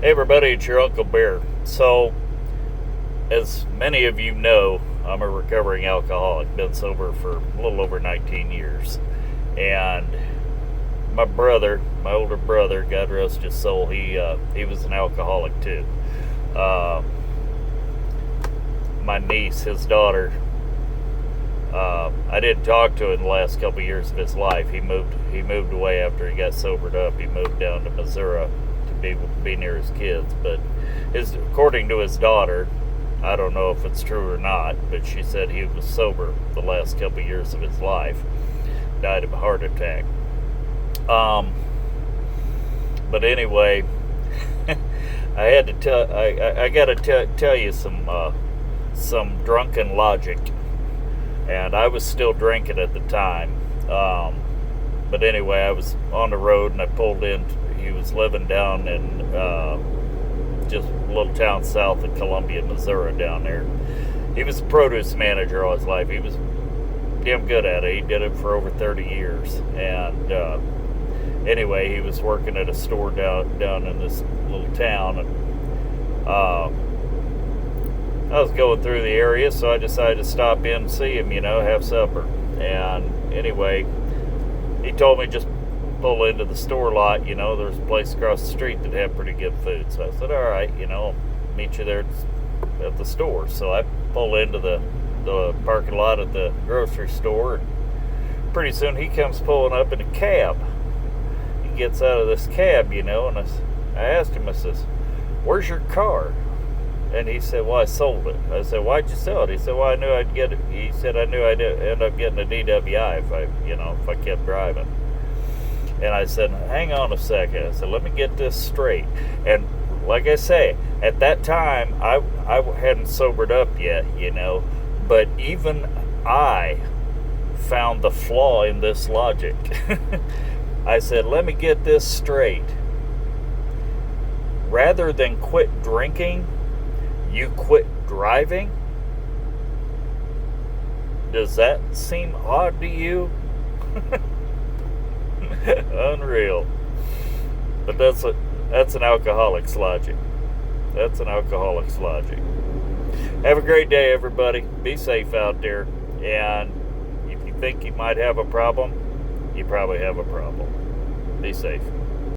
Hey everybody, it's your Uncle Bear. So, as many of you know, I'm a recovering alcoholic. Been sober for a little over 19 years. And my brother, my older brother, God rest his soul, he was an alcoholic too. Uh, my niece, his daughter, I didn't talk to in the last couple of years of his life. He moved away after he got sobered up. He moved down to Missouri to be near his kids. But according to his daughter, I don't know if it's true or not, but she said he was sober the last couple of years of his life. Died of a heart attack. But anyway, I had to tell I got to tell you some drunken logic. And I was still drinking at the time. But anyway, I was on the road and I pulled in. He was living down in just a little town south of Columbia, Missouri, down there. He was a produce manager all his life. He was damn good at it. He did it for over 30 years. And anyway, he was working at a store down in this little town. And I was going through the area, so I decided to stop in and see him, have supper. And anyway, he told me just pull into the store lot, there's a place across the street that had pretty good food. So I said, all right, I'll meet you there at the store. So I pull into the parking lot at the grocery store, and pretty soon he comes pulling up in a cab. He gets out of this cab, and I asked him, I says, where's your car? And he said, well, I sold it. I said, why'd you sell it? He said, well, I knew I'd get it. He said, I knew I'd end up getting a DWI if I kept driving. And I said, hang on a second. I said, let me get this straight. And like I say, at that time, I hadn't sobered up yet, but even I found the flaw in this logic. I said, let me get this straight. Rather than quit drinking, you quit driving? Does that seem odd to you? Unreal. But that's an alcoholic's logic. That's an alcoholic's logic. Have a great day, everybody. Be safe out there. And if you think you might have a problem, you probably have a problem. Be safe.